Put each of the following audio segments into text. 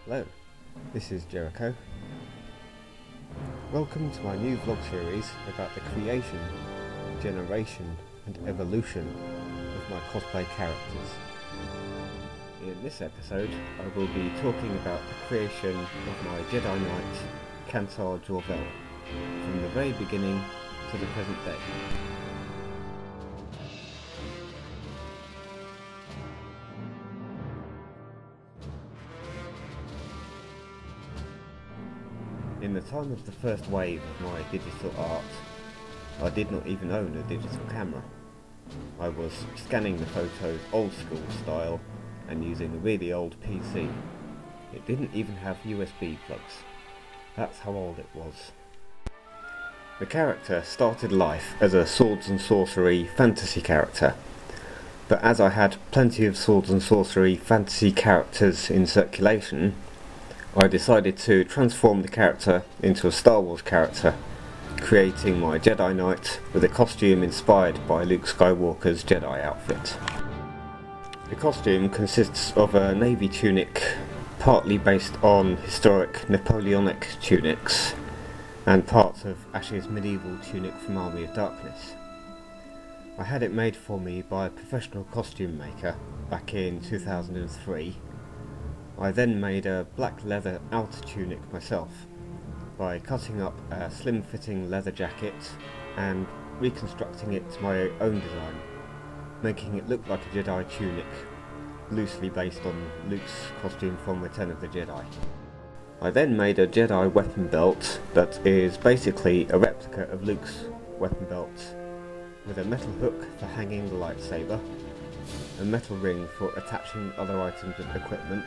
Hello, this is Jericho. Welcome to my new vlog series about the creation, generation and evolution of my cosplay characters. In this episode I will be talking about the creation of my Jedi Knight, Kantar Jorvell, from the very beginning to the present day. In the time of the first wave of my digital art, I did not even own a digital camera. I was scanning the photos old school style and using a really old PC. It didn't even have USB plugs. That's how old it was. The character started life as a swords and sorcery fantasy character, but as I had plenty of swords and sorcery fantasy characters in circulation, I decided to transform the character into a Star Wars character, creating my Jedi Knight with a costume inspired by Luke Skywalker's Jedi outfit. The costume consists of a navy tunic, partly based on historic Napoleonic tunics, and parts of Ash's medieval tunic from Army of Darkness. I had it made for me by a professional costume maker back in 2003. I then made a black leather outer tunic myself by cutting up a slim-fitting leather jacket and reconstructing it to my own design, making it look like a Jedi tunic, loosely based on Luke's costume from Return of the Jedi. I then made a Jedi weapon belt that is basically a replica of Luke's weapon belt, with a metal hook for hanging the lightsaber, a metal ring for attaching other items of equipment,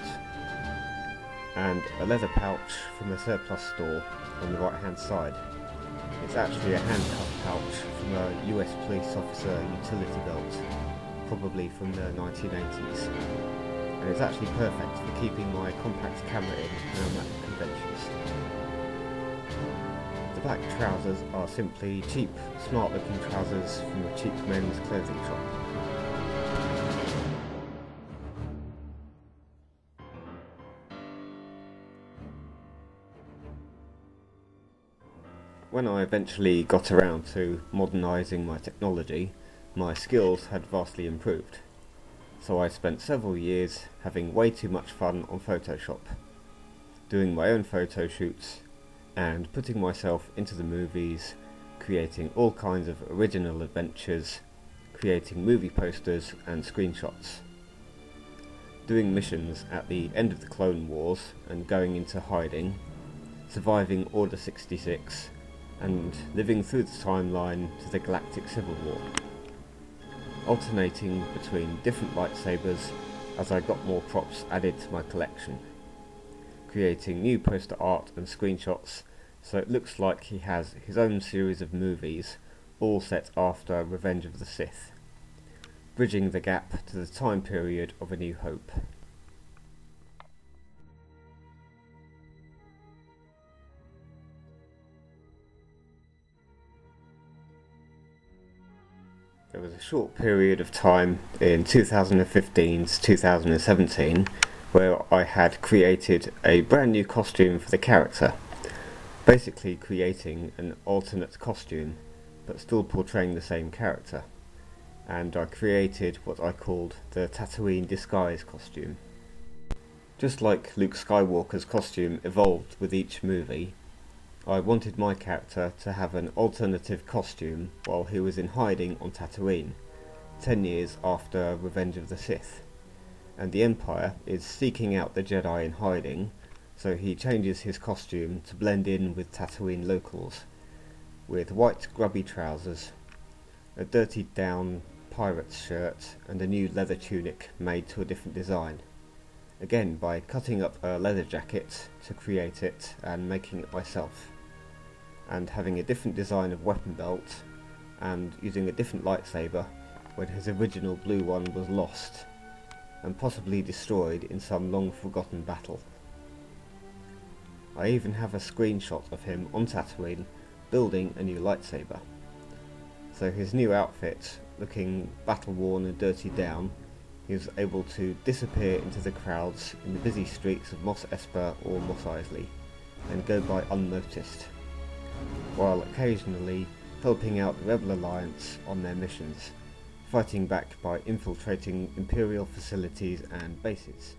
and a leather pouch from a surplus store on the right hand side. It's actually a handcuff pouch from a US police officer utility belt, probably from the 1980s, and it's actually perfect for keeping my compact camera in when I'm at conventions. The black trousers are simply cheap, smart looking trousers from a cheap men's clothing shop. When I eventually got around to modernising my technology, my skills had vastly improved. So I spent several years having way too much fun on Photoshop, doing my own photo shoots and putting myself into the movies, creating all kinds of original adventures, creating movie posters and screenshots, doing missions at the end of the Clone Wars and going into hiding, surviving Order 66, and living through the timeline to the Galactic Civil War, alternating between different lightsabers as I got more props added to my collection, creating new poster art and screenshots so it looks like he has his own series of movies all set after Revenge of the Sith, bridging the gap to the time period of A New Hope. There was a short period of time in 2015 to 2017 where I had created a brand new costume for the character, basically creating an alternate costume but still portraying the same character, and I created what I called the Tatooine disguise costume. Just like Luke Skywalker's costume evolved with each movie, I wanted my character to have an alternative costume while he was in hiding on Tatooine, 10 years after Revenge of the Sith, and the Empire is seeking out the Jedi in hiding, so he changes his costume to blend in with Tatooine locals, with white grubby trousers, a dirtied down pirate's shirt and a new leather tunic made to a different design, again by cutting up a leather jacket to create it and making it myself, and having a different design of weapon belt, and using a different lightsaber when his original blue one was lost, and possibly destroyed in some long forgotten battle. I even have a screenshot of him on Tatooine building a new lightsaber, so his new outfit, looking battle worn and dirty down, he was able to disappear into the crowds in the busy streets of Mos Espa or Mos Eisley and go by unnoticed, while occasionally helping out the Rebel Alliance on their missions, fighting back by infiltrating Imperial facilities and bases.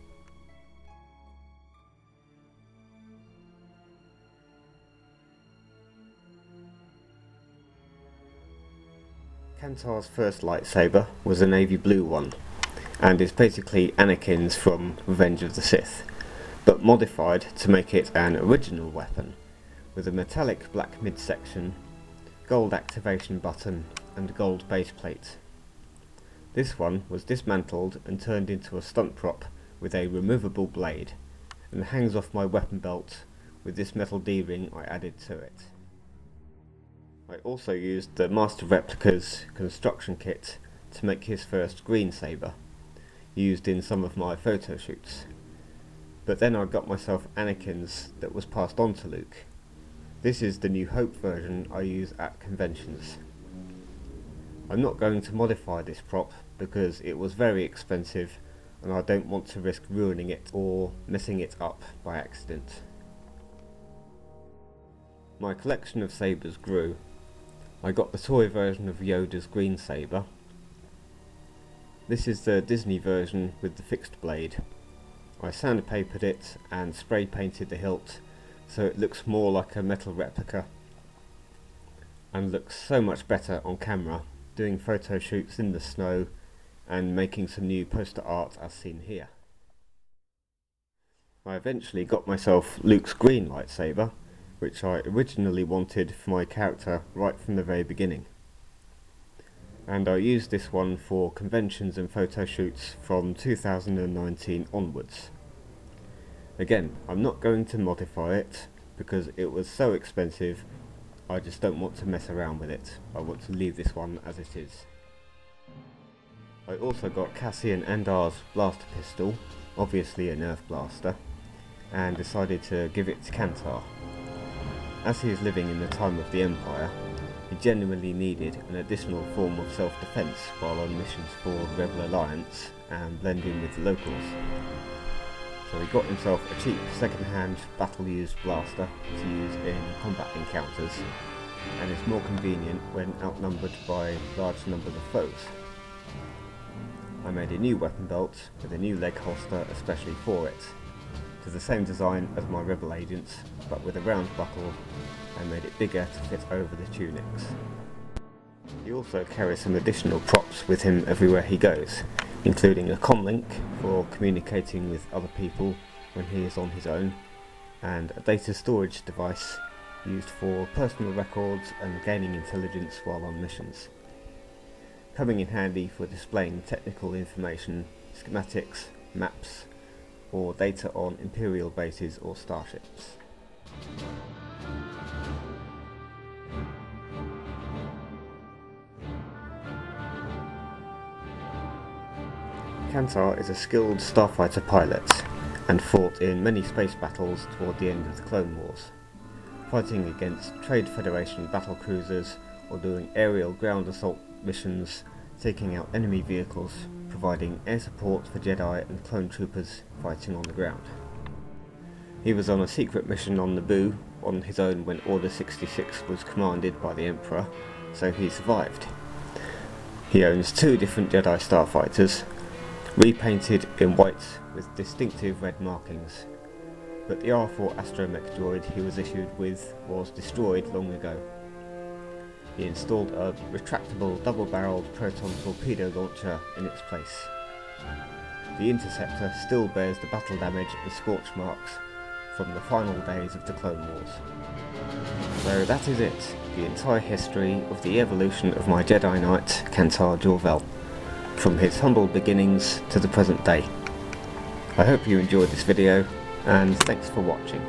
Kantar's first lightsaber was a navy blue one, and is basically Anakin's from Revenge of the Sith, but modified to make it an original weapon, with a metallic black midsection, gold activation button and gold base plate. This one was dismantled and turned into a stunt prop with a removable blade, and hangs off my weapon belt with this metal D-ring I added to it. I also used the Master Replica's construction kit to make his first green saber, used in some of my photo shoots. But then I got myself Anakin's that was passed on to Luke. This is the New Hope version I use at conventions. I'm not going to modify this prop because it was very expensive and I don't want to risk ruining it or messing it up by accident. My collection of sabres grew. I got the toy version of Yoda's green saber. This is the Disney version with the fixed blade. I sandpapered it and spray painted the hilt so it looks more like a metal replica and looks so much better on camera, doing photo shoots in the snow and making some new poster art as seen here. I eventually got myself Luke's green lightsaber, which I originally wanted for my character right from the very beginning. And I used this one for conventions and photo shoots from 2019 onwards. Again, I'm not going to modify it because it was so expensive, I just don't want to mess around with it. I want to leave this one as it is. I also got Cassian Andar's blaster pistol, obviously a Nerf blaster, and decided to give it to Kantar. As he is living in the time of the Empire, he genuinely needed an additional form of self-defense while on missions for the Rebel Alliance and blend in with the locals. So he got himself a cheap second-hand battle-used blaster to use in combat encounters, and is more convenient when outnumbered by large numbers of foes. I made a new weapon belt with a new leg holster especially for it, to the same design as my Rebel agents, but with a round buckle, and made it bigger to fit over the tunics. He also carries some additional props with him everywhere he goes, including a comlink for communicating with other people when he is on his own, and a data storage device used for personal records and gaining intelligence while on missions, coming in handy for displaying technical information, schematics, maps, or data on Imperial bases or starships. Kantar is a skilled starfighter pilot and fought in many space battles toward the end of the Clone Wars, fighting against Trade Federation battlecruisers or doing aerial ground assault missions, taking out enemy vehicles, providing air support for Jedi and clone troopers fighting on the ground. He was on a secret mission on Naboo on his own when Order 66 was commanded by the Emperor, so he survived. He owns 2 different Jedi starfighters, repainted in white with distinctive red markings, but the R4 astromech droid he was issued with was destroyed long ago. He installed a retractable double-barreled proton torpedo launcher in its place. The Interceptor still bears the battle damage and scorch marks from the final days of the Clone Wars. So that is it, the entire history of the evolution of my Jedi Knight, Kantar Jorvell, from his humble beginnings to the present day. I hope you enjoyed this video, and thanks for watching.